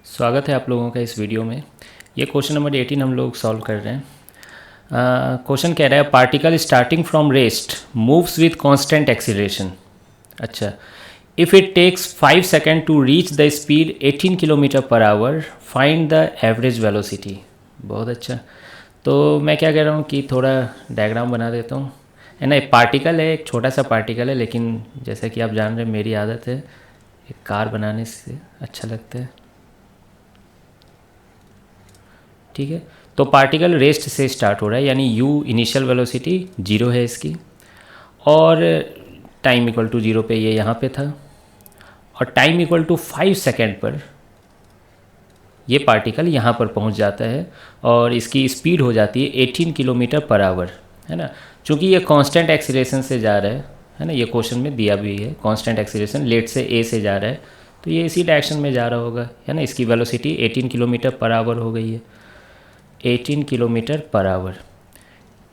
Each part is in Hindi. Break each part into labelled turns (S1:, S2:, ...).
S1: स्वागत है आप लोगों का इस वीडियो में। ये क्वेश्चन नंबर 18 हम लोग सॉल्व कर रहे हैं। क्वेश्चन कह रहा है particle starting from rest moves with constant acceleration. अच्छा, if it takes 5 second to reach the speed 18 kilometre per hour, find the average velocity. बहुत अच्छा। तो मैं क्या कह रहा हूँ कि थोड़ा डायग्राम बना देता हूँ, है ना। एक पार्टिकल है, एक छोटा सा पार्टिकल है, लेकिन जैसा कि आप जान रहे हैं मेरी आदत है एक कार बनाने से अच्छा लगता है। ठीक है, तो पार्टिकल रेस्ट से स्टार्ट हो रहा है, यानी u इनिशियल वेलोसिटी 0 है इसकी, और टाइम इक्वल टू 0 पे ये यहाँ पे था, और टाइम इक्वल टू 5 सेकेंड पर ये पार्टिकल यहाँ पर पहुँच जाता है और इसकी स्पीड हो जाती है 18 किलोमीटर पर आवर, है ना। चूँकि ये कांस्टेंट एक्सीलरेशन से जा रहा है ना, ये क्वेश्चन में दिया भी है कांस्टेंट एक्सीलरेशन, लेट से ए से जा रहा है, तो ये इसी डायरेक्शन में जा रहा होगा, है ना। इसकी वेलोसिटी 18 किलोमीटर पर आवर हो गई है, 18 किलोमीटर पर आवर।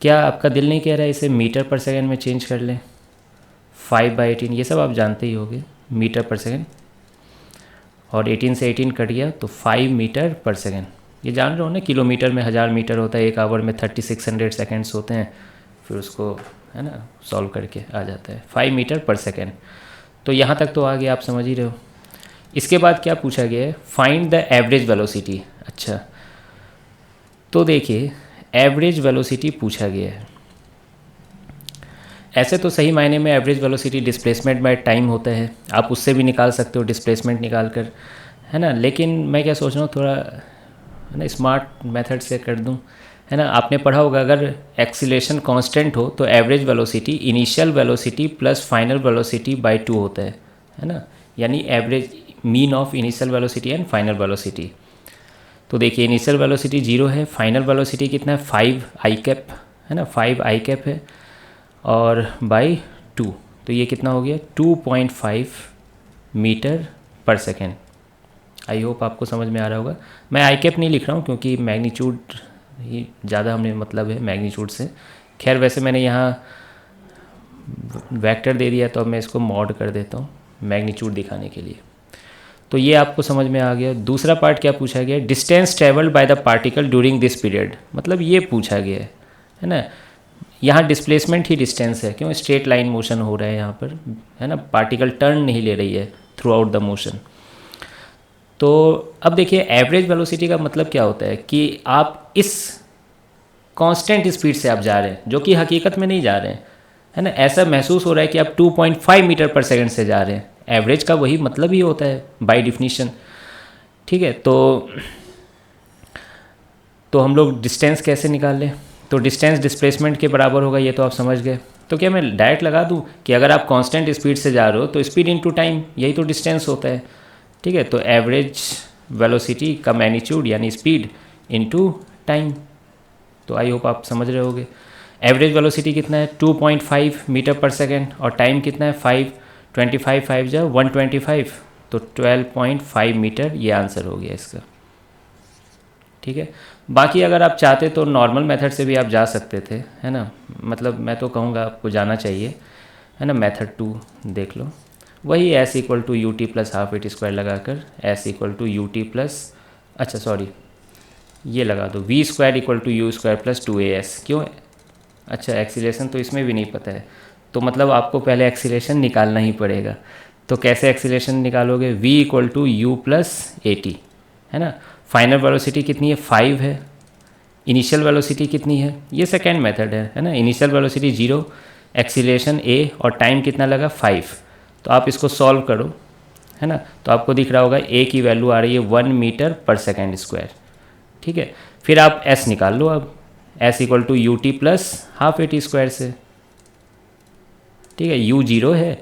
S1: क्या आपका दिल नहीं कह रहा है इसे मीटर पर सेकंड में चेंज कर लें? 5/18 ये सब आप जानते ही होंगे, मीटर पर सेकंड, और 18 से 18 कट गया तो 5 मीटर पर सेकंड। ये जान रहे हो ना, किलोमीटर में 1000 मीटर होता है, एक आवर में 3600 सेकेंड्स होते हैं, फिर उसको है ना सॉल्व करके आ जाता है 5 मीटर पर सेकेंड। तो यहाँ तक तो आगे आप समझ ही रहे हो। इसके बाद क्या पूछा गया है? Find the average velocity. अच्छा, तो देखिए एवरेज वेलोसिटी पूछा गया है। ऐसे तो सही मायने में average velocity displacement by time होता है, आप उससे भी निकाल सकते हो डिस्प्लेसमेंट निकाल कर, है ना। लेकिन मैं क्या सोच रहा हूँ, थोड़ा है ना स्मार्ट मेथड से कर दूँ, है ना। आपने पढ़ा होगा अगर एक्सीलरेशन कांस्टेंट हो तो average velocity initial velocity plus final velocity bye 2 होता है ना। यानी average mean of initial velocity and final velocity. तो देखिए इनिशियल वेलोसिटी 0 है, फाइनल वेलोसिटी कितना है 5 आई कैप, है ना, 5 आई कैप है, और बाई 2, तो ये कितना हो गया 2.5 मीटर पर सेकेंड। आई होप आपको समझ में आ रहा होगा। मैं आई कैप नहीं लिख रहा हूँ क्योंकि मैग्नीट्यूड ही ज़्यादा हमें मतलब है मैग्नीट्यूड से। खैर वैसे मैंने यहाँ वेक्टर दे दिया तो अब मैं इसको मॉड कर देता हूँ मैग्नीट्यूड दिखाने के लिए। तो ये आपको समझ में आ गया। दूसरा पार्ट क्या पूछा गया? Distance travelled by the particle during this period, मतलब ये पूछा गया है ना। यहाँ डिस्प्लेसमेंट ही डिस्टेंस है, क्यों? स्ट्रेट लाइन मोशन हो रहा है यहाँ पर, है ना, पार्टिकल टर्न नहीं ले रही है थ्रू आउट द मोशन। तो अब देखिए एवरेज वेलोसिटी का मतलब क्या होता है कि आप इस कांस्टेंट स्पीड से आप जा रहे हैं, जो कि हकीकत में नहीं जा रहे हैं, है ना। ऐसा महसूस हो रहा है कि आप 2.5 मीटर पर सेकंड से जा रहे हैं। एवरेज का वही मतलब ही होता है बाय डिफिनीशन। ठीक है, तो हम लोग डिस्टेंस कैसे निकाल लें? तो डिस्टेंस डिस्प्लेसमेंट के बराबर होगा, ये तो आप समझ गए। तो क्या मैं डायरेक्ट लगा दूं कि अगर आप कांस्टेंट स्पीड से जा रहे हो तो स्पीड इनटू टाइम, यही तो डिस्टेंस होता है। ठीक है, तो एवरेज वेलोसिटी का मैग्नीट्यूड यानी स्पीड इनटू टाइम। तो आई होप आप समझ रहे होगे। एवरेज वेलोसिटी कितना है 2.5 मीटर पर सेकेंड, और टाइम कितना है 5, 25 5 जा 125, तो 12.5 मीटर, ये आंसर हो गया इसका। ठीक है, बाकी अगर आप चाहते तो नॉर्मल मेथड से भी आप जा सकते थे, है ना। मतलब मैं तो कहूँगा आपको जाना चाहिए, है ना। मेथड 2 देख लो, वही S equal to U T plus half at square लगा कर S equal to U T plus, अच्छा सॉरी ये लगा दो V square equal to U square plus 2as। क्यों? अच्छा एक्सीलरेशन तो इसमें भी नहीं पता है, तो मतलब आपको पहले एक्सीलरेशन निकालना ही पड़ेगा। तो कैसे एक्सीलरेशन निकालोगे? v equal to U plus A T, है ना। फाइनल वेलोसिटी कितनी है 5 है, इनिशियल वेलोसिटी कितनी है, ये सेकेंड मेथड है ना। इनिशियल वेलोसिटी 0, एक्सीलरेशन a, और टाइम कितना लगा 5। तो आप इसको सॉल्व करो, है ना, तो आपको दिख रहा होगा a की वैल्यू आ रही है 1 मीटर पर सेकेंड स्क्वायर। ठीक है, फिर आप s निकाल लो, अब s equal to U T plus half A T square से। ठीक है, u 0 है,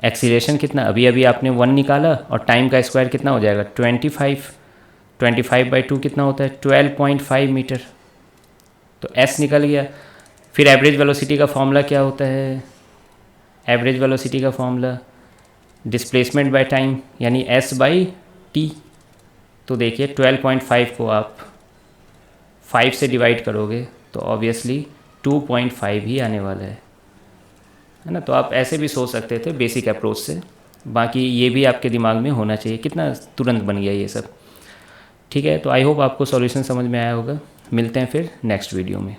S1: एक्सीलरेशन कितना अभी अभी आपने 1 निकाला, और टाइम का स्क्वायर कितना हो जाएगा 25, 25/2 कितना होता है 12.5 मीटर। तो s निकल गया। फिर एवरेज वेलोसिटी का फॉर्मूला क्या होता है? एवरेज वेलोसिटी का फॉर्मूला डिस्प्लेसमेंट बाय टाइम यानी s बाई टी। तो देखिए 12.5 को आप 5 से डिवाइड करोगे तो ऑब्वियसली 2.5 ही आने वाला है ना। तो आप ऐसे भी सोच सकते थे बेसिक अप्रोच से, बाकी ये भी आपके दिमाग में होना चाहिए। कितना तुरंत बन गया ये सब। ठीक है, तो आई होप आपको सॉल्यूशन समझ में आया होगा। मिलते हैं फिर नेक्स्ट वीडियो में।